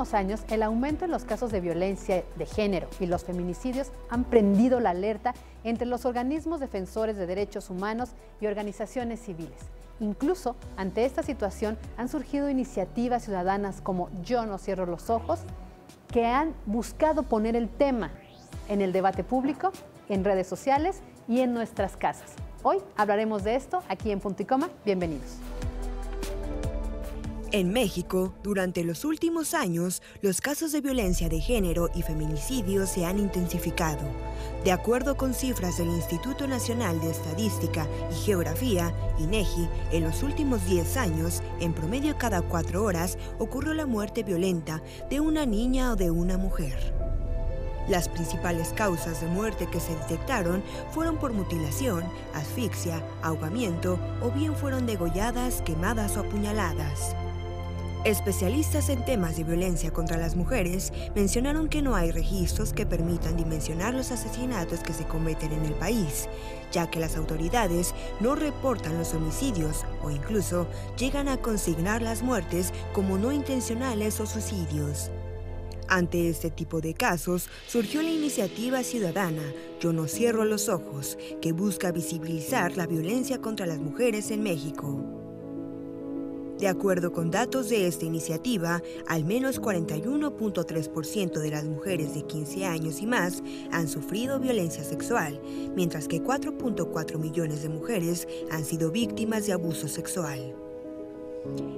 últimos años, el aumento en los casos de violencia de género y los feminicidios han prendido la alerta entre los organismos defensores de derechos humanos y organizaciones civiles. Incluso, ante esta situación, han surgido iniciativas ciudadanas como Yo no cierro los ojos, que han buscado poner el tema en el debate público, en redes sociales y en nuestras casas. Hoy hablaremos de esto aquí en Punto y Coma. Bienvenidos. En México, durante los últimos años, los casos de violencia de género y feminicidio se han intensificado. De acuerdo con cifras del Instituto Nacional de Estadística y Geografía, INEGI, en los últimos 10 años, en promedio cada 4 horas, ocurrió la muerte violenta de una niña o de una mujer. Las principales causas de muerte que se detectaron fueron por mutilación, asfixia, ahogamiento o bien fueron degolladas, quemadas o apuñaladas. Especialistas en temas de violencia contra las mujeres mencionaron que no hay registros que permitan dimensionar los asesinatos que se cometen en el país, ya que las autoridades no reportan los homicidios o incluso llegan a consignar las muertes como no intencionales o suicidios. Ante este tipo de casos, surgió la iniciativa ciudadana Yo no cierro los ojos, que busca visibilizar la violencia contra las mujeres en México. De acuerdo con datos de esta iniciativa, al menos 41.3% de las mujeres de 15 años y más han sufrido violencia sexual, mientras que 4.4 millones de mujeres han sido víctimas de abuso sexual.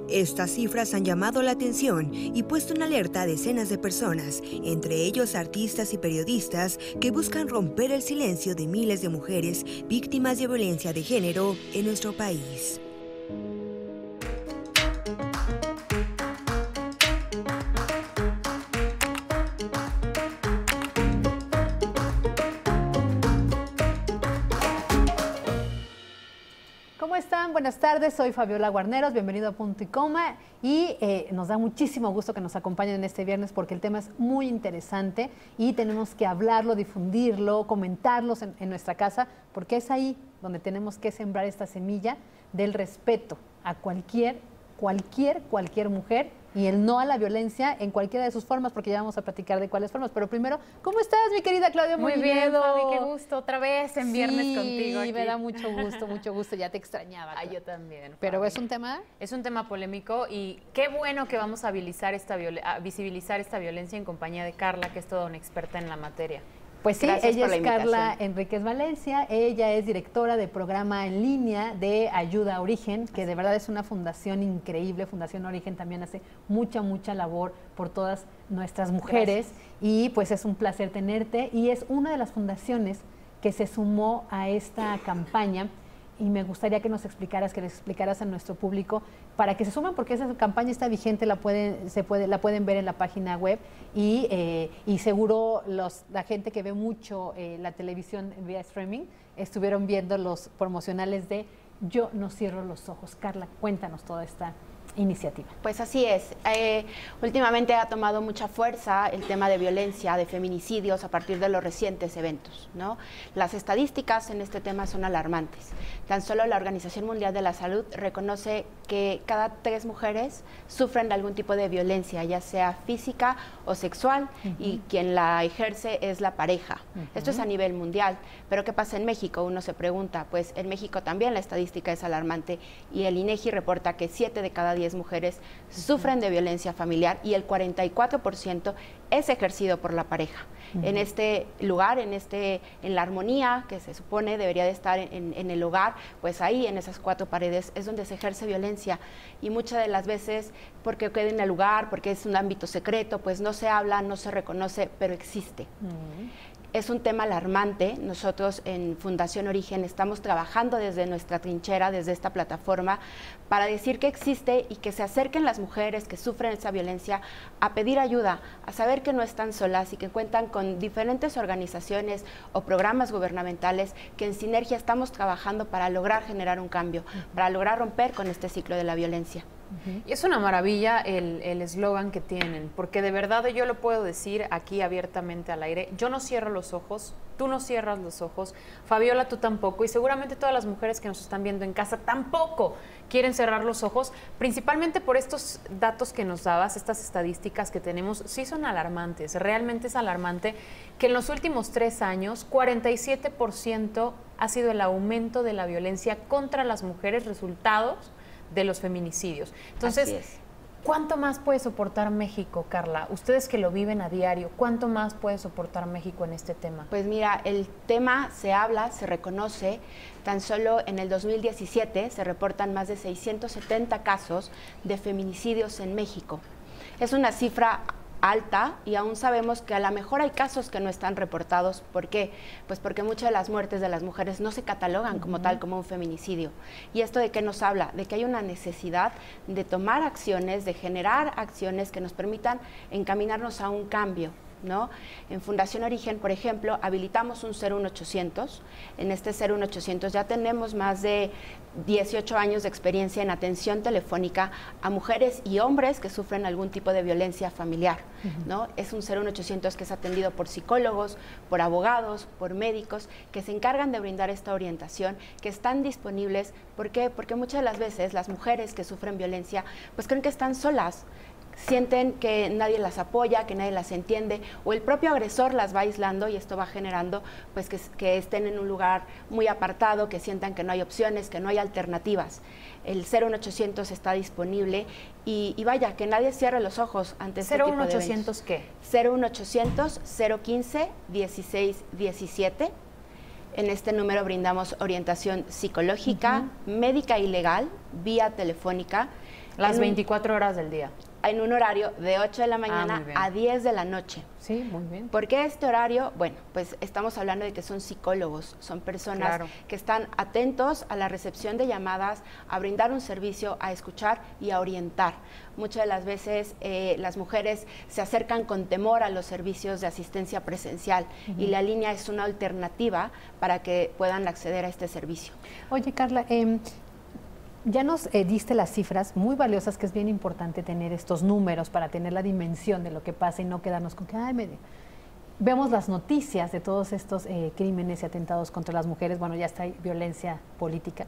Estas cifras han llamado la atención y puesto en alerta a decenas de personas, entre ellos artistas y periodistas, que buscan romper el silencio de miles de mujeres víctimas de violencia de género en nuestro país. ¿Cómo están? Buenas tardes, soy Fabiola Guarneros, bienvenido a Punto y Coma y nos da muchísimo gusto que nos acompañen en este viernes porque el tema es muy interesante y tenemos que hablarlo, difundirlo, comentarlo en nuestra casa porque es ahí donde tenemos que sembrar esta semilla del respeto a cualquier mujer y el no a la violencia en cualquiera de sus formas, porque ya vamos a platicar de cuáles formas. Pero primero, ¿cómo estás, mi querida Claudia? Muy bien, Fabi, qué gusto otra vez en viernes contigo aquí. Sí, me da mucho gusto, ya te extrañaba. Ah, yo también. Pero Fabi. es un tema... Es un tema polémico y qué bueno que vamos a visibilizar esta violencia en compañía de Carla, que es toda una experta en la materia. Pues sí, Gracias ella por la es Carla invitación. Enríquez Valencia, ella es directora de programa en línea de Ayuda a Origen, que de verdad es una fundación increíble. Fundación Origen también hace mucha labor por todas nuestras mujeres. Gracias. Y pues es un placer tenerte y es una de las fundaciones que se sumó a esta campaña y me gustaría que nos explicaras, que les explicaras a nuestro público para que se sumen, porque esa campaña está vigente, la pueden ver en la página web y seguro la gente que ve mucho la televisión vía streaming estuvieron viendo los promocionales de Yo no cierro los ojos. Carla, cuéntanos toda esta iniciativa. Pues así es. Últimamente ha tomado mucha fuerza el tema de violencia, de feminicidios a partir de los recientes eventos, ¿no? Las estadísticas en este tema son alarmantes. Tan solo la Organización Mundial de la Salud reconoce que cada 3 mujeres sufren de algún tipo de violencia, ya sea física o sexual, y quien la ejerce es la pareja. Esto es a nivel mundial. Pero ¿qué pasa en México? Uno se pregunta, pues en México también la estadística es alarmante y el INEGI reporta que 7 de cada 10 mujeres sufren de violencia familiar y el 44% es ejercido por la pareja. En este lugar, en la armonía que se supone debería de estar en el hogar, pues ahí en esas 4 paredes es donde se ejerce violencia y muchas de las veces porque queda en el lugar, porque es un ámbito secreto, pues no se habla, no se reconoce, pero existe. Es un tema alarmante. Nosotros en Fundación Origen estamos trabajando desde nuestra trinchera, desde esta plataforma, para decir que existe y que se acerquen las mujeres que sufren esa violencia a pedir ayuda, a saber que no están solas y que cuentan con diferentes organizaciones o programas gubernamentales que en sinergia estamos trabajando para lograr generar un cambio, para lograr romper con este ciclo de la violencia. Y es una maravilla el eslogan que tienen, porque de verdad yo lo puedo decir aquí abiertamente al aire. Yo no cierro los ojos, tú no cierras los ojos, Fabiola, tú tampoco, y seguramente todas las mujeres que nos están viendo en casa tampoco quieren cerrar los ojos, principalmente por estos datos que nos dabas, estas estadísticas que tenemos, sí son alarmantes. Realmente es alarmante que en los últimos 3 años, 47% ha sido el aumento de la violencia contra las mujeres, resultados de los feminicidios. Entonces, ¿cuánto más puede soportar México, Carla? Ustedes que lo viven a diario, ¿cuánto más puede soportar México en este tema? Pues mira, el tema se habla, se reconoce. Tan solo en el 2017 se reportan más de 670 casos de feminicidios en México. Es una cifra alta y aún sabemos que a lo mejor hay casos que no están reportados. ¿Por qué? Pues porque muchas de las muertes de las mujeres no se catalogan como tal, como un feminicidio. ¿Y esto de qué nos habla? De que hay una necesidad de tomar acciones, de generar acciones que nos permitan encaminarnos a un cambio, ¿no? En Fundación Origen, por ejemplo, habilitamos un 01800. En este 01800 ya tenemos más de 18 años de experiencia en atención telefónica a mujeres y hombres que sufren algún tipo de violencia familiar, ¿no? Es un 01800 que es atendido por psicólogos, por abogados, por médicos, que se encargan de brindar esta orientación, que están disponibles. ¿Por qué? Porque muchas de las veces las mujeres que sufren violencia pues creen que están solas, sienten que nadie las apoya, que nadie las entiende, o el propio agresor las va aislando, y esto va generando pues que estén en un lugar muy apartado, que sientan que no hay opciones, que no hay alternativas. El 01800 está disponible y vaya, que nadie cierre los ojos ante este tipo de eventos. ¿01800 qué? 01800 015 1617. En este número brindamos orientación psicológica, médica y legal, vía telefónica. Las 24 horas del día. En un horario de 8 de la mañana a 10 de la noche. Sí, muy bien. ¿Por qué este horario? Bueno, pues estamos hablando de que son psicólogos, son personas que están atentos a la recepción de llamadas, a brindar un servicio, a escuchar y a orientar. Muchas de las veces las mujeres se acercan con temor a los servicios de asistencia presencial y la línea es una alternativa para que puedan acceder a este servicio. Oye, Carla, ya nos diste las cifras muy valiosas, que es bien importante tener estos números para tener la dimensión de lo que pasa y no quedarnos con que, vemos las noticias de todos estos crímenes y atentados contra las mujeres. Bueno, ya está violencia política.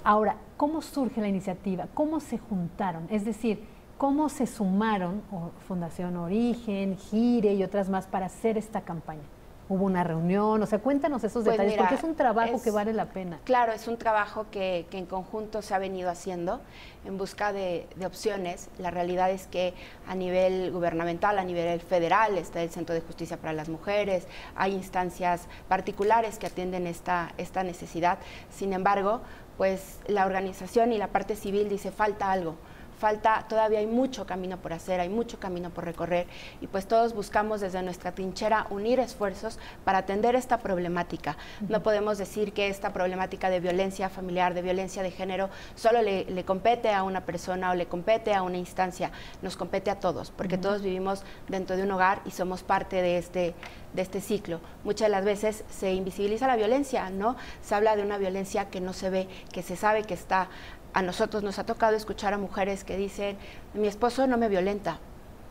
Ahora, ¿cómo surge la iniciativa? ¿Cómo se juntaron? Es decir, ¿cómo se sumaron Fundación Origen, Gire y otras más para hacer esta campaña? ¿Hubo una reunión? O sea, cuéntanos esos detalles, porque es un trabajo que vale la pena. Claro, es un trabajo que en conjunto se ha venido haciendo en busca de opciones. La realidad es que a nivel gubernamental, a nivel federal, está el Centro de Justicia para las Mujeres, hay instancias particulares que atienden esta necesidad. Sin embargo, pues la organización y la parte civil dice, falta algo. Todavía hay mucho camino por hacer, hay mucho camino por recorrer, y pues todos buscamos desde nuestra trinchera unir esfuerzos para atender esta problemática. No podemos decir que esta problemática de violencia familiar, de violencia de género, solo le compete a una persona o le compete a una instancia, nos compete a todos, porque todos vivimos dentro de un hogar y somos parte de este ciclo. Muchas de las veces se invisibiliza la violencia, ¿no? Se habla de una violencia que no se ve, que se sabe que está. A nosotros nos ha tocado escuchar a mujeres que dicen, mi esposo no me violenta,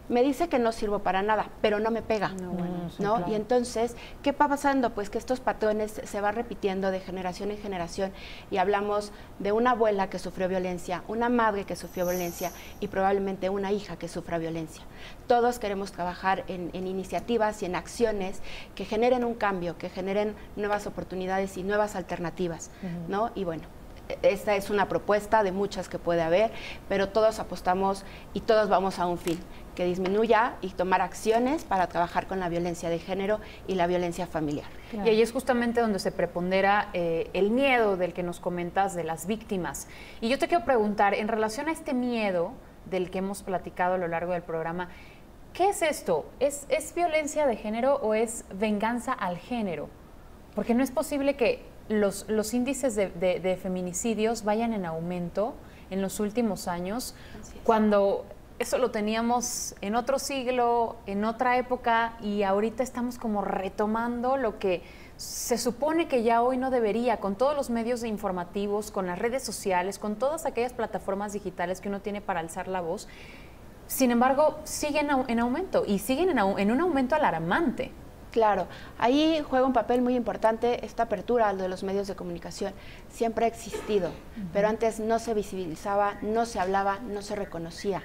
me dice que no sirvo para nada, pero no me pega, ¿no? Claro. Y entonces, ¿qué va pasando? Pues que estos patrones se van repitiendo de generación en generación, y hablamos de una abuela que sufrió violencia, una madre que sufrió violencia y probablemente una hija que sufra violencia. Todos queremos trabajar en iniciativas y en acciones que generen un cambio, que generen nuevas oportunidades y nuevas alternativas, ¿no? Y bueno, esta es una propuesta de muchas que puede haber, pero todos apostamos y todos vamos a un fin, que disminuya y tomar acciones para trabajar con la violencia de género y la violencia familiar. Claro. Y ahí es justamente donde se prepondera el miedo del que nos comentas de las víctimas. Y yo te quiero preguntar, en relación a este miedo del que hemos platicado a lo largo del programa, ¿qué es esto? ¿Es violencia de género o es venganza al género? Porque no es posible que los índices de feminicidios vayan en aumento en los últimos años, cuando eso lo teníamos en otro siglo, en otra época, y ahorita estamos como retomando lo que se supone que ya hoy no debería, con todos los medios informativos, con las redes sociales, con todas aquellas plataformas digitales que uno tiene para alzar la voz. Sin embargo, siguen en aumento y siguen en un aumento alarmante. Claro, ahí juega un papel muy importante esta apertura de los medios de comunicación. Siempre ha existido, pero antes no se visibilizaba, no se hablaba, no se reconocía.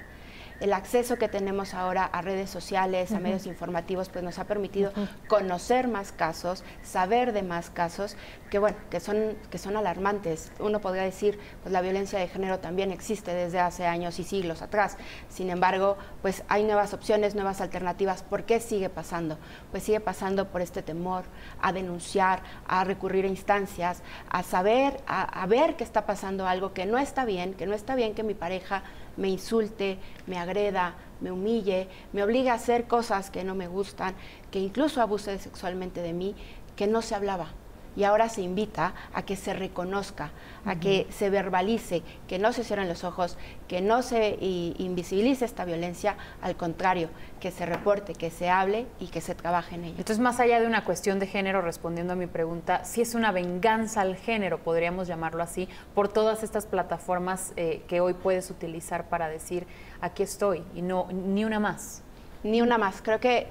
El acceso que tenemos ahora a redes sociales, a medios informativos, pues nos ha permitido conocer más casos, saber de más casos, que bueno, que son alarmantes. Uno podría decir, pues la violencia de género también existe desde hace años y siglos atrás. Sin embargo, pues hay nuevas opciones, nuevas alternativas. ¿Por qué sigue pasando? Pues sigue pasando por este temor a denunciar, a recurrir a instancias, a saber, a ver que está pasando algo que no está bien, que mi pareja me insulte, me agreda, me humille, me obligue a hacer cosas que no me gustan, que incluso abuse sexualmente de mí, que no se hablaba. Y ahora se invita a que se reconozca, a que se verbalice, que no se cierren los ojos, que no se invisibilice esta violencia, al contrario, que se reporte, que se hable y que se trabaje en ella. Entonces, más allá de una cuestión de género, respondiendo a mi pregunta, si es una venganza al género, podríamos llamarlo así, por todas estas plataformas que hoy puedes utilizar para decir, aquí estoy, y no, ni una más. Ni una más. Creo que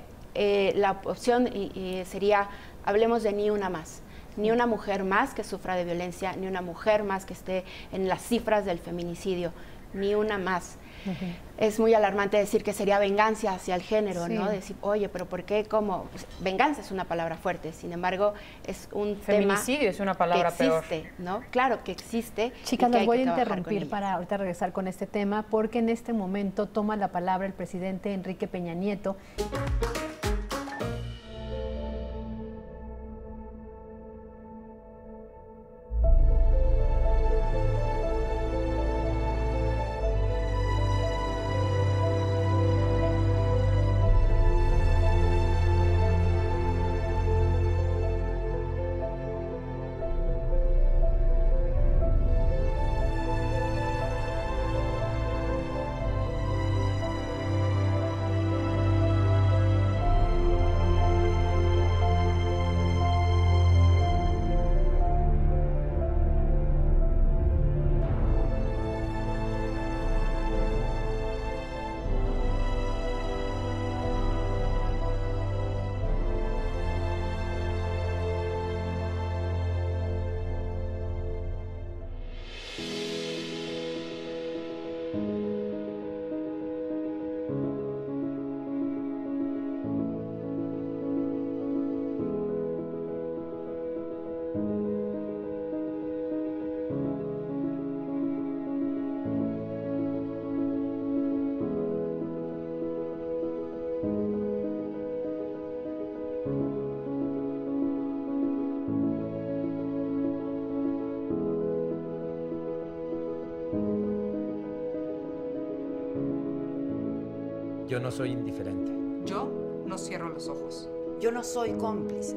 la opción sería, hablemos de ni una más. Ni una mujer más que sufra de violencia, ni una mujer más que esté en las cifras del feminicidio, ni una más. Es muy alarmante decir que sería venganza hacia el género, ¿no? Decir, oye, pero ¿por qué? ¿Cómo? Pues, venganza es una palabra fuerte, sin embargo, es un feminicidio tema es una palabra que existe, peor, ¿no? Claro que existe. Chicas, las voy a interrumpir para ahorita regresar con este tema, porque en este momento toma la palabra el presidente Enrique Peña Nieto. Yo no soy indiferente. Yo no cierro los ojos. Yo no soy cómplice.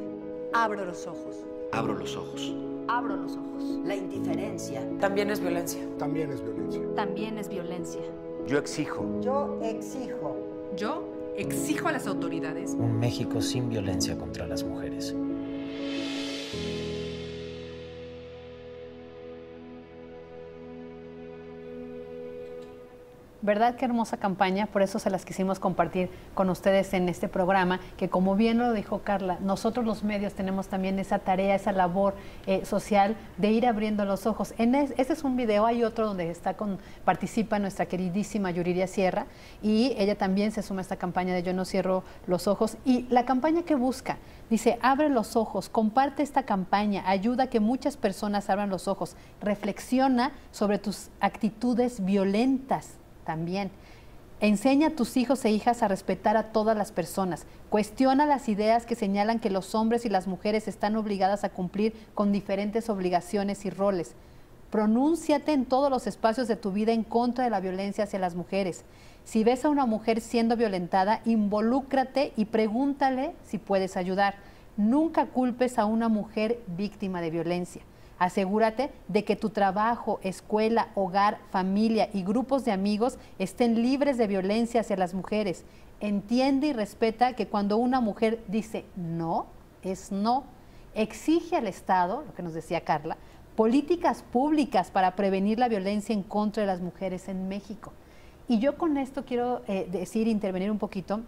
Abro los ojos. Abro los ojos. Abro los ojos. La indiferencia también es violencia. También es violencia. También es violencia. Yo exijo. Yo exijo. Yo exijo a las autoridades un México sin violencia contra las mujeres. ¿Verdad? Qué hermosa campaña, por eso se las quisimos compartir con ustedes en este programa, que como bien lo dijo Carla, nosotros los medios tenemos también esa tarea, esa labor social de ir abriendo los ojos. Este es un video, hay otro donde participa nuestra queridísima Yuridia Sierra, y ella también se suma a esta campaña de Yo no cierro los ojos, y la campaña que busca, dice, abre los ojos, comparte esta campaña, ayuda a que muchas personas abran los ojos, reflexiona sobre tus actitudes violentas. También enseña a tus hijos e hijas a respetar a todas las personas. Cuestiona las ideas que señalan que los hombres y las mujeres están obligadas a cumplir con diferentes obligaciones y roles. Pronúnciate en todos los espacios de tu vida en contra de la violencia hacia las mujeres. Si ves a una mujer siendo violentada, involúcrate y pregúntale si puedes ayudar. Nunca culpes a una mujer víctima de violencia. Asegúrate de que tu trabajo, escuela, hogar, familia y grupos de amigos estén libres de violencia hacia las mujeres. Entiende y respeta que cuando una mujer dice no, es no. Exige al Estado, lo que nos decía Carla, políticas públicas para prevenir la violencia en contra de las mujeres en México. Y yo con esto quiero intervenir un poquito,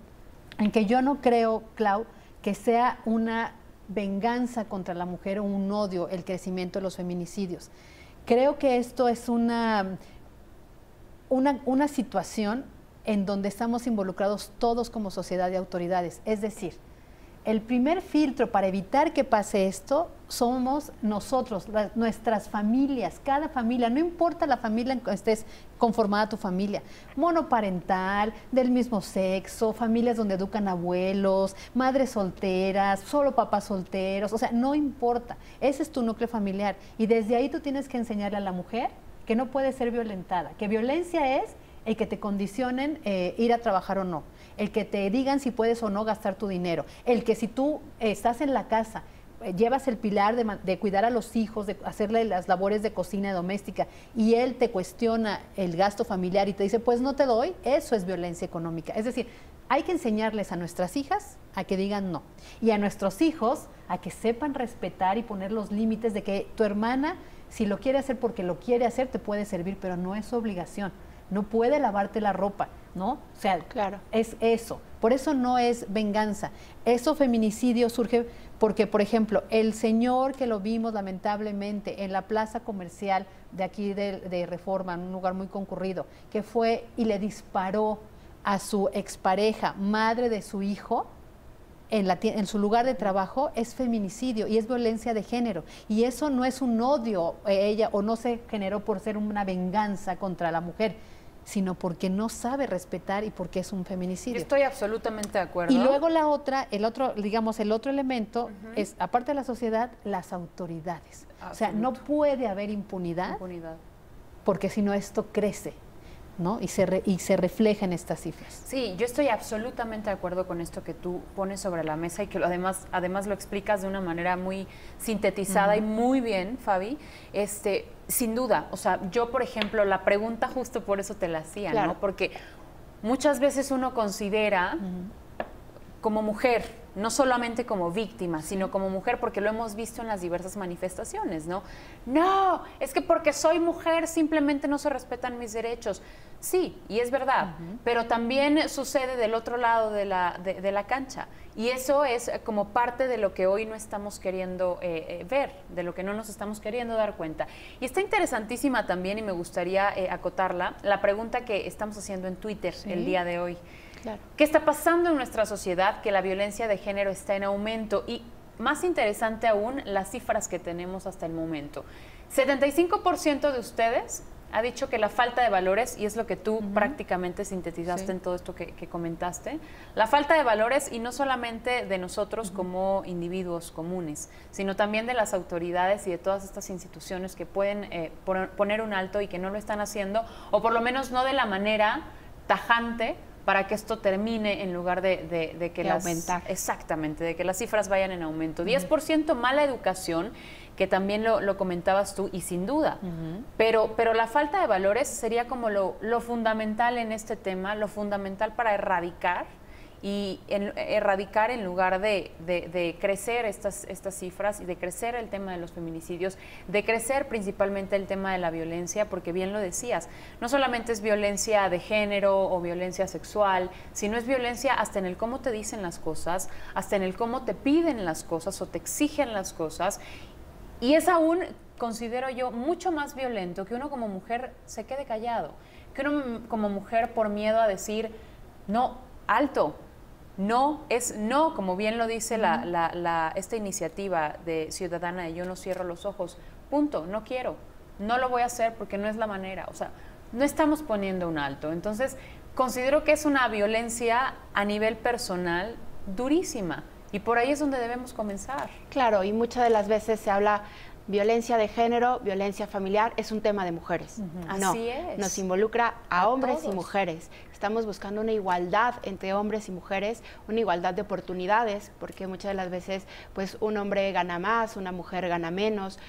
en que yo no creo, Clau, que sea una venganza contra la mujer o un odio el crecimiento de los feminicidios. Creo que esto es una situación en donde estamos involucrados todos como sociedad y autoridades. Es decir, el primer filtro para evitar que pase esto somos nosotros, nuestras familias, cada familia, no importa la familia en que estés conformada tu familia, monoparental, del mismo sexo, familias donde educan abuelos, madres solteras, solo papás solteros, o sea, no importa, ese es tu núcleo familiar y desde ahí tú tienes que enseñarle a la mujer que no puede ser violentada, que violencia es el que te condicionen ir a trabajar o no, el que te digan si puedes o no gastar tu dinero, el que si tú estás en la casa, llevas el pilar de cuidar a los hijos, de hacerle las labores de cocina doméstica y él te cuestiona el gasto familiar y te dice, pues no te doy, eso es violencia económica. Es decir, hay que enseñarles a nuestras hijas a que digan no y a nuestros hijos a que sepan respetar y poner los límites de que tu hermana, si lo quiere hacer porque lo quiere hacer, te puede servir, pero no es su obligación. No puede lavarte la ropa, ¿no? O sea, claro, es eso. Por eso no es venganza. Eso feminicidio surge porque, por ejemplo, el señor que lo vimos lamentablemente en la plaza comercial de aquí de Reforma, en un lugar muy concurrido, que fue y le disparó a su expareja, madre de su hijo, en su lugar de trabajo, es feminicidio y es violencia de género. Y eso no es un odio ella o no se generó por ser una venganza contra la mujer, sino porque no sabe respetar y porque es un feminicidio. Yo estoy absolutamente de acuerdo. Y luego el otro elemento es, aparte de la sociedad, las autoridades. O sea, no puede haber impunidad. Porque si no esto crece, ¿no? Y se refleja en estas cifras. Sí, yo estoy absolutamente de acuerdo con esto que tú pones sobre la mesa y que además lo explicas de una manera muy sintetizada y muy bien, Fabi. Sin duda, o sea, yo, por ejemplo, la pregunta justo por eso te la hacía, ¿no? Porque muchas veces uno considera como mujer, no solamente como víctima, sino como mujer, porque lo hemos visto en las diversas manifestaciones, ¿no? No, es que porque soy mujer simplemente no se respetan mis derechos. Sí, y es verdad, pero también sucede del otro lado de la cancha. Y eso es como parte de lo que hoy no estamos queriendo ver, de lo que no nos estamos queriendo dar cuenta. Y está interesantísima también, y me gustaría acotarla, la pregunta que estamos haciendo en Twitter el día de hoy. Claro. ¿Qué está pasando en nuestra sociedad? Que la violencia de género está en aumento y, más interesante aún, las cifras que tenemos hasta el momento. 75% de ustedes ha dicho que la falta de valores, y es lo que tú prácticamente sintetizaste en todo esto que comentaste, la falta de valores, y no solamente de nosotros como individuos comunes, sino también de las autoridades y de todas estas instituciones que pueden poner un alto y que no lo están haciendo, o por lo menos no de la manera tajante, para que esto termine en lugar de que aumentar. Exactamente, de que las cifras vayan en aumento. 10% mala educación, que también lo comentabas tú, y sin duda. Pero la falta de valores sería como lo fundamental en este tema, lo fundamental para erradicar en lugar de crecer estas cifras y de crecer el tema de los feminicidios, de crecer principalmente el tema de la violencia, porque bien lo decías, no solamente es violencia de género o violencia sexual, sino es violencia hasta en el cómo te dicen las cosas, hasta en el cómo te piden las cosas o te exigen las cosas, y es aún, considero yo, mucho más violento que uno como mujer se quede callado, que uno como mujer por miedo a decir, no, alto, no es no, como bien lo dice esta iniciativa de ciudadana de Yo no cierro los ojos, punto, no quiero, no lo voy a hacer porque no es la manera, o sea, no estamos poniendo un alto. Entonces, considero que es una violencia a nivel personal durísima y por ahí es donde debemos comenzar. Claro, y muchas de las veces se habla violencia de género, violencia familiar, es un tema de mujeres. No, Así es. nos involucra a hombres todos. y mujeres. Estamos buscando una igualdad entre hombres y mujeres, una igualdad de oportunidades, porque muchas de las veces pues un hombre gana más, una mujer gana menos.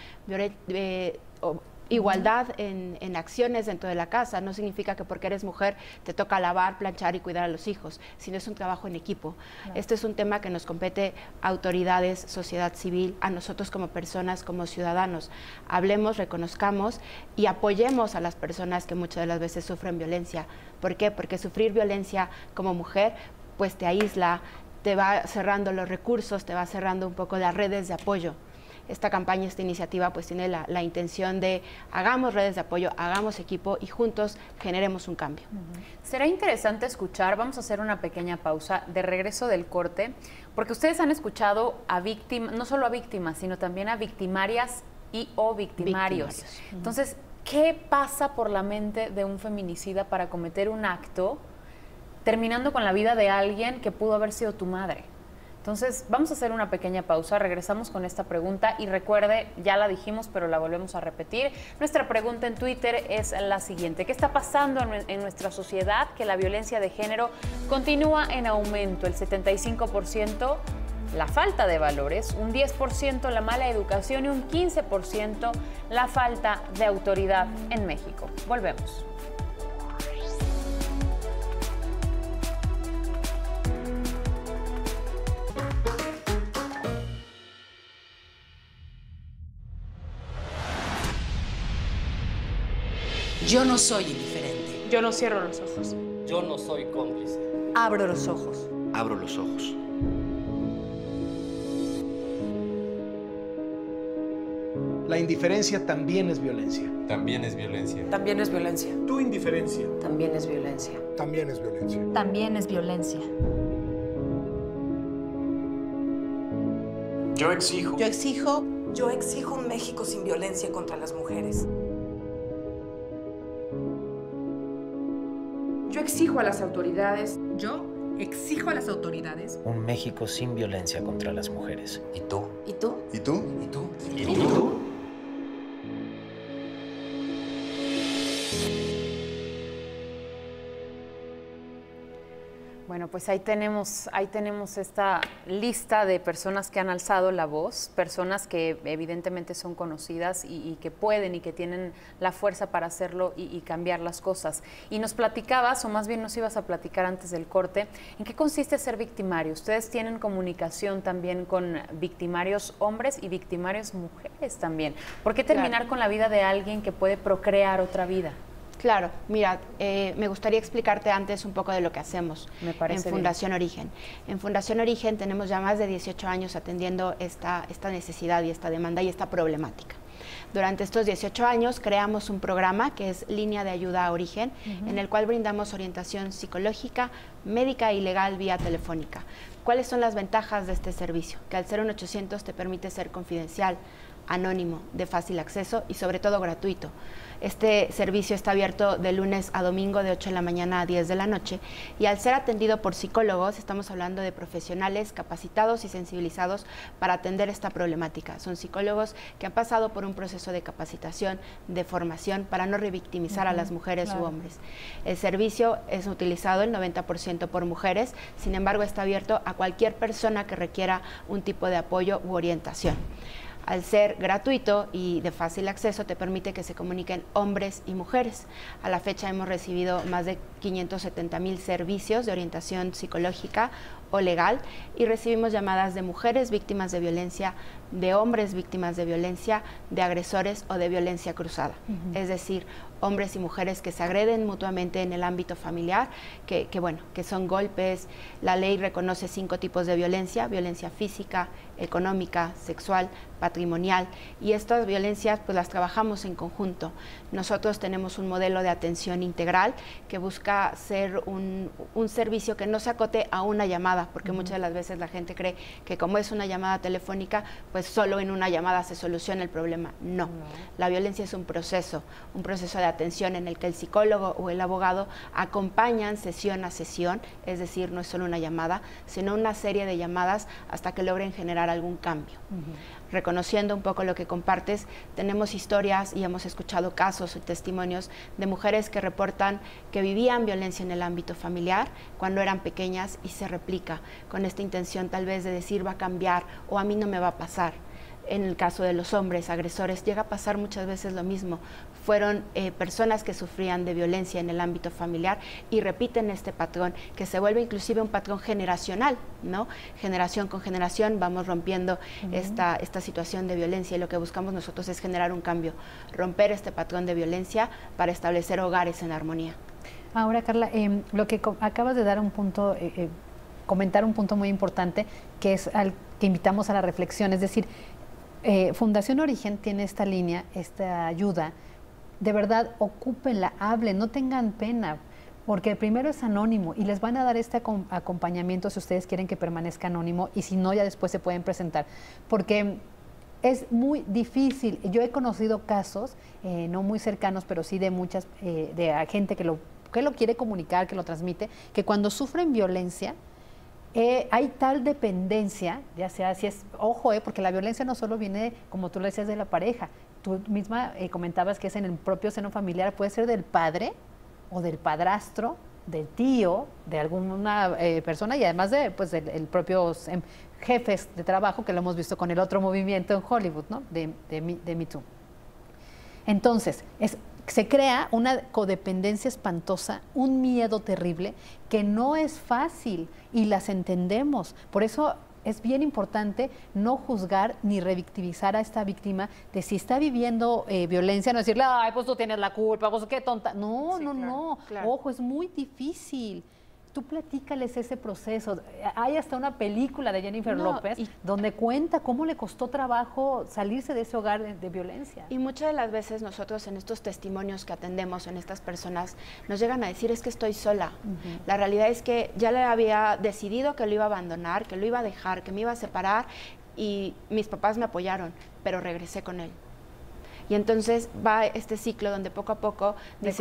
Igualdad en acciones dentro de la casa no significa que porque eres mujer te toca lavar, planchar y cuidar a los hijos, sino es un trabajo en equipo. Claro. Este es un tema que nos compete a autoridades, sociedad civil, a nosotros como personas, como ciudadanos. Hablemos, reconozcamos y apoyemos a las personas que muchas de las veces sufren violencia. ¿Por qué? Porque sufrir violencia como mujer pues te aísla, te va cerrando los recursos, te va cerrando un poco las redes de apoyo. Esta campaña, esta iniciativa, pues tiene la intención de hagamos redes de apoyo, hagamos equipo y juntos generemos un cambio. Será interesante escuchar, vamos a hacer una pequeña pausa de regreso del corte, porque ustedes han escuchado a víctimas, no solo a víctimas, sino también a victimarias y o victimarios. Entonces, ¿qué pasa por la mente de un feminicida para cometer un acto terminando con la vida de alguien que pudo haber sido tu madre? Entonces, vamos a hacer una pequeña pausa, regresamos con esta pregunta y recuerde, ya la dijimos, pero la volvemos a repetir. Nuestra pregunta en Twitter es la siguiente: ¿qué está pasando en nuestra sociedad que la violencia de género continúa en aumento? El 75% la falta de valores, un 10% la mala educación y un 15% la falta de autoridad en México. Volvemos. Yo no soy indiferente. Yo no cierro los ojos. Yo no soy cómplice. Abro los ojos. Abro los ojos. La indiferencia también es violencia. También es violencia. También es violencia. Tu indiferencia. También es violencia. También es violencia. También es violencia. Yo exijo. Yo exijo. Yo exijo un México sin violencia contra las mujeres. Yo exijo a las autoridades. Yo exijo a las autoridades. Un México sin violencia contra las mujeres. ¿Y tú? ¿Y tú? ¿Y tú? ¿Y tú? ¿Y tú? Bueno, pues ahí tenemos esta lista de personas que han alzado la voz, personas que evidentemente son conocidas y que pueden y que tienen la fuerza para hacerlo y cambiar las cosas. Y nos platicabas, o más bien nos ibas a platicar antes del corte, ¿en qué consiste ser victimario? Ustedes tienen comunicación también con victimarios hombres y victimarios mujeres también. ¿Por qué terminar con la vida de alguien que puede procrear otra vida? Claro, mira, me gustaría explicarte antes un poco de lo que hacemos en Fundación Origen. En Fundación Origen tenemos ya más de 18 años atendiendo esta necesidad y esta demanda y esta problemática. Durante estos 18 años creamos un programa que es Línea de Ayuda a Origen, en el cual brindamos orientación psicológica, médica y legal vía telefónica. ¿Cuáles son las ventajas de este servicio? Que al ser un 800 te permite ser confidencial, anónimo, de fácil acceso y sobre todo gratuito. Este servicio está abierto de lunes a domingo de 8 de la mañana a 10 de la noche y al ser atendido por psicólogos estamos hablando de profesionales capacitados y sensibilizados para atender esta problemática. Son psicólogos que han pasado por un proceso de capacitación, de formación para no revictimizar a las mujeres u hombres. El servicio es utilizado el 90% por mujeres, sin embargo está abierto a cualquier persona que requiera un tipo de apoyo u orientación. Al ser gratuito y de fácil acceso, te permite que se comuniquen hombres y mujeres. A la fecha hemos recibido más de 570,000 servicios de orientación psicológica o legal y recibimos llamadas de mujeres víctimas de violencia, de hombres víctimas de violencia, de agresores o de violencia cruzada. Es decir, hombres y mujeres que se agreden mutuamente en el ámbito familiar, que son golpes. La ley reconoce 5 tipos de violencia: violencia física, económica, sexual, patrimonial, y estas violencias pues las trabajamos en conjunto. Nosotros tenemos un modelo de atención integral que busca ser un servicio que no se acote a una llamada llamada, porque muchas de las veces la gente cree que como es una llamada telefónica, pues solo en una llamada se soluciona el problema. No, la violencia es un proceso de atención en el que el psicólogo o el abogado acompañan sesión a sesión, es decir, no es solo una llamada, sino una serie de llamadas hasta que logren generar algún cambio. Reconociendo un poco lo que compartes, tenemos historias y hemos escuchado casos y testimonios de mujeres que reportan que vivían violencia en el ámbito familiar cuando eran pequeñas y se replica con esta intención tal vez de decir va a cambiar o a mí no me va a pasar. En el caso de los hombres agresores llega a pasar muchas veces lo mismo. Fueron personas que sufrían de violencia en el ámbito familiar y repiten este patrón, que se vuelve inclusive un patrón generacional, ¿no? Generación con generación vamos rompiendo esta situación de violencia y lo que buscamos nosotros es generar un cambio, romper este patrón de violencia para establecer hogares en armonía. Ahora, Carla, lo que acabas de dar un punto, comentar un punto muy importante, que es al que invitamos a la reflexión, es decir, Fundación Origen tiene esta línea, esta ayuda. De verdad, ocúpenla, hablen, no tengan pena, porque primero es anónimo y les van a dar este acompañamiento si ustedes quieren que permanezca anónimo y si no, ya después se pueden presentar. Porque es muy difícil. Yo he conocido casos, no muy cercanos, pero sí de muchas, de gente que lo quiere comunicar, que lo transmite, que cuando sufren violencia, hay tal dependencia, ya sea si es, ojo, porque la violencia no solo viene, como tú le decías, de la pareja. Tú misma comentabas que es en el propio seno familiar, puede ser del padre o del padrastro, del tío, de alguna persona y además de pues el propio jefes de trabajo, que lo hemos visto con el otro movimiento en Hollywood, ¿no? de Me Too. Entonces, se crea una codependencia espantosa, un miedo terrible que no es fácil y las entendemos. Por eso es bien importante no juzgar ni revictimizar a esta víctima de si está viviendo violencia, no decirle, ay, pues tú tienes la culpa, pues qué tonta. No, sí, no. Claro. Ojo, es muy difícil. Tú platícales ese proceso. Hay hasta una película de Jennifer López donde cuenta cómo le costó trabajo salirse de ese hogar de violencia. Y muchas de las veces nosotros en estos testimonios que atendemos en estas personas nos llegan a decir es que estoy sola. La realidad es que ya le había decidido que lo iba a abandonar, que lo iba a dejar, que me iba a separar y mis papás me apoyaron, pero regresé con él. Y entonces va este ciclo donde poco a poco de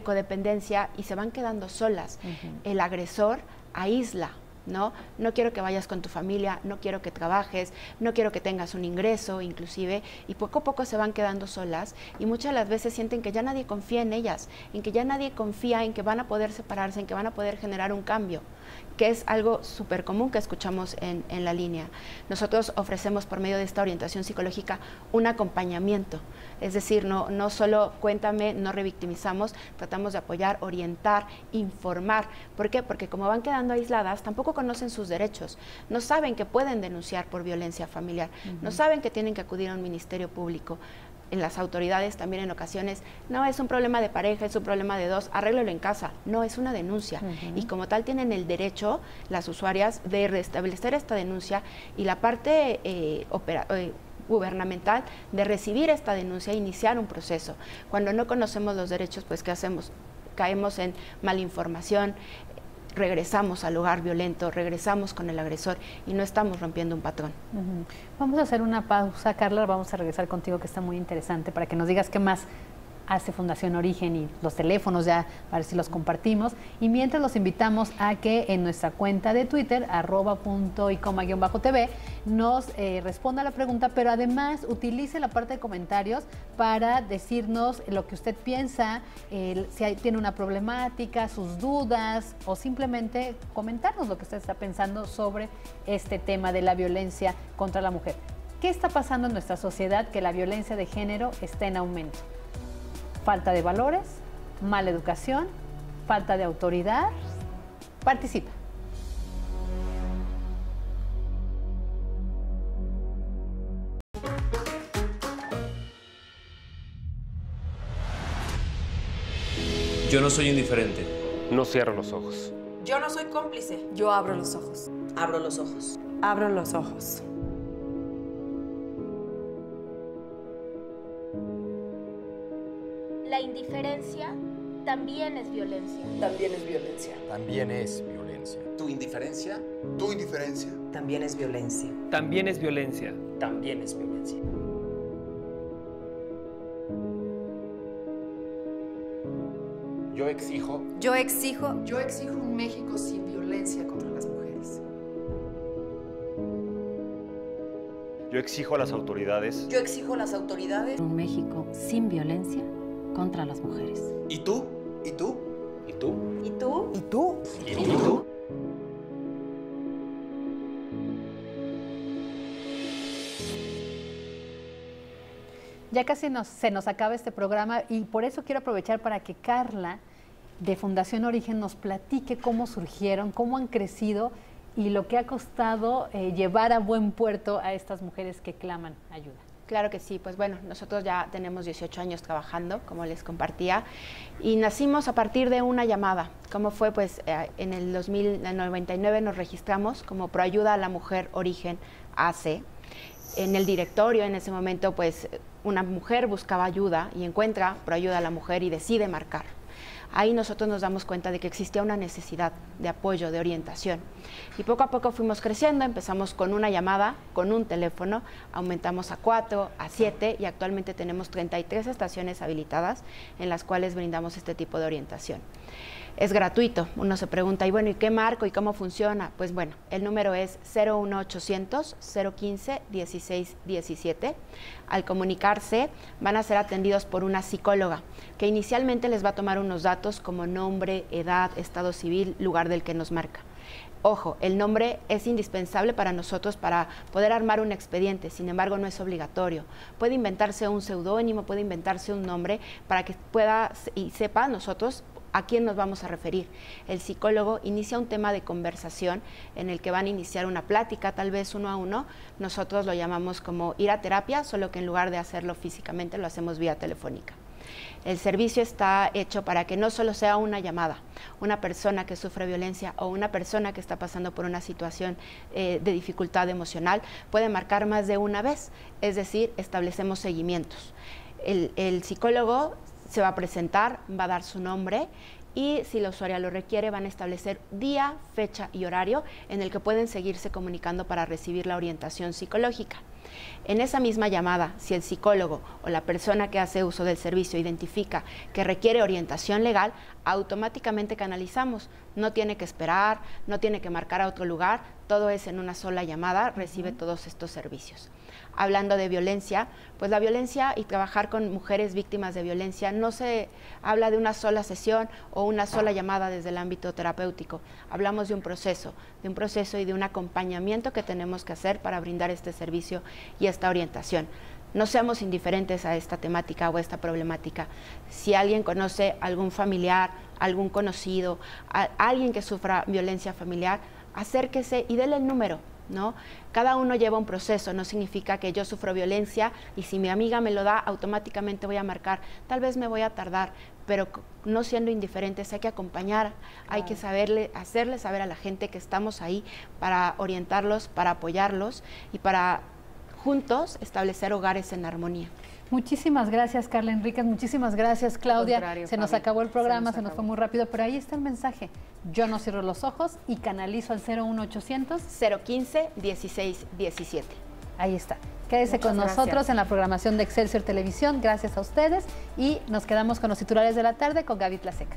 codependencia y se van quedando solas. El agresor aísla, ¿no? No quiero que vayas con tu familia, no quiero que trabajes, no quiero que tengas un ingreso inclusive, y poco a poco se van quedando solas y muchas de las veces sienten que ya nadie confía en ellas, en que ya nadie confía en que van a poder separarse, en que van a poder generar un cambio, que es algo súper común que escuchamos en la línea. Nosotros ofrecemos por medio de esta orientación psicológica un acompañamiento, es decir, no solo cuéntame, no revictimizamos, tratamos de apoyar, orientar, informar. ¿Por qué? Porque como van quedando aisladas, tampoco conocen sus derechos, no saben que pueden denunciar por violencia familiar, no saben que tienen que acudir a un ministerio público. En las autoridades también en ocasiones, no es un problema de pareja, es un problema de dos, arréglalo en casa. No, es una denuncia. Y como tal tienen el derecho, las usuarias, de restablecer esta denuncia y la parte gubernamental de recibir esta denuncia e iniciar un proceso. Cuando no conocemos los derechos, pues ¿qué hacemos? Caemos en malinformación, regresamos al hogar violento, regresamos con el agresor y no estamos rompiendo un patrón. Vamos a hacer una pausa, Carla, vamos a regresar contigo, que está muy interesante, para que nos digas qué más hace Fundación Origen y los teléfonos, ya a ver si los compartimos. Y mientras los invitamos a que en nuestra cuenta de Twitter, @.icoma_tv, nos responda la pregunta, pero además utilice la parte de comentarios para decirnos lo que usted piensa, si tiene una problemática, sus dudas, o simplemente comentarnos lo que usted está pensando sobre este tema de la violencia contra la mujer. ¿Qué está pasando en nuestra sociedad que la violencia de género está en aumento? Falta de valores, mala educación, falta de autoridad. Participa. Yo no soy indiferente. No cierro los ojos. Yo no soy cómplice. Yo abro los ojos. Abro los ojos. Abro los ojos. La indiferencia también es violencia. También es violencia. También es violencia. violencia. Tu indiferencia. Tu indiferencia. También es violencia. También es violencia. También es violencia. Yo exijo. Yo exijo. Yo exijo un México sin violencia contra las mujeres. Yo exijo a las autoridades. Yo exijo a las autoridades. Un México sin violencia contra las mujeres. ¿Y tú? ¿Y tú? ¿Y tú? ¿Y tú? ¿Y tú? ¿Y tú? Ya casi se nos acaba este programa y por eso quiero aprovechar para que Carla de Fundación Origen nos platique cómo surgieron, cómo han crecido y lo que ha costado llevar a buen puerto a estas mujeres que claman ayuda. Claro que sí, pues bueno, nosotros ya tenemos 18 años trabajando, como les compartía, y nacimos a partir de una llamada. ¿Cómo fue? Pues en el 99 nos registramos como Proayuda a la Mujer Origen AC. En el directorio en ese momento, pues una mujer buscaba ayuda y encuentra Proayuda a la Mujer y decide marcar. Ahí nosotros nos damos cuenta de que existía una necesidad de apoyo, de orientación. Y poco a poco fuimos creciendo, empezamos con una llamada, con un teléfono, aumentamos a 4, a 7 y actualmente tenemos 33 estaciones habilitadas en las cuales brindamos este tipo de orientación. Es gratuito, uno se pregunta, y bueno, ¿y qué marco y cómo funciona? Pues bueno, el número es 01800 015 1617. Al comunicarse van a ser atendidos por una psicóloga que inicialmente les va a tomar unos datos como nombre, edad, estado civil, lugar del que nos marca. Ojo, el nombre es indispensable para nosotros para poder armar un expediente, sin embargo no es obligatorio. Puede inventarse un seudónimo, puede inventarse un nombre para que pueda y sepa nosotros a quién nos vamos a referir. El psicólogo inicia un tema de conversación en el que van a iniciar una plática, tal vez uno a uno. Nosotros lo llamamos como ir a terapia, solo que en lugar de hacerlo físicamente lo hacemos vía telefónica. El servicio está hecho para que no solo sea una llamada, una persona que sufre violencia o una persona que está pasando por una situación de dificultad emocional puede marcar más de una vez, es decir, establecemos seguimientos. El psicólogo se va a presentar, va a dar su nombre y si la usuaria lo requiere van a establecer día, fecha y horario en el que pueden seguirse comunicando para recibir la orientación psicológica. En esa misma llamada, si el psicólogo o la persona que hace uso del servicio identifica que requiere orientación legal, automáticamente canalizamos. No tiene que esperar, no tiene que marcar a otro lugar, todo es en una sola llamada, recibe todos estos servicios. Hablando de violencia, pues la violencia y trabajar con mujeres víctimas de violencia no se habla de una sola sesión o una sola llamada desde el ámbito terapéutico. Hablamos de un proceso y de un acompañamiento que tenemos que hacer para brindar este servicio y esta orientación. No seamos indiferentes a esta temática o a esta problemática. Si alguien conoce algún familiar, algún conocido, alguien que sufra violencia familiar, acérquese y dele el número, ¿no? Cada uno lleva un proceso, no significa que yo sufro violencia y si mi amiga me lo da, automáticamente voy a marcar. Tal vez me voy a tardar, pero no siendo indiferentes, hay que acompañar, hay que hacerle saber a la gente que estamos ahí para orientarlos, para apoyarlos y para juntos establecer hogares en armonía. Muchísimas gracias, Carla Enríquez, muchísimas gracias, Claudia. Se nos acabó el programa, se nos fue muy rápido, pero ahí está el mensaje. Yo no cierro los ojos y canalizo al 01800 015 1617. Ahí está. Quédese con nosotros en la programación de Excelsior Televisión. Gracias a ustedes y nos quedamos con los titulares de la tarde con Gaby Tlaseca.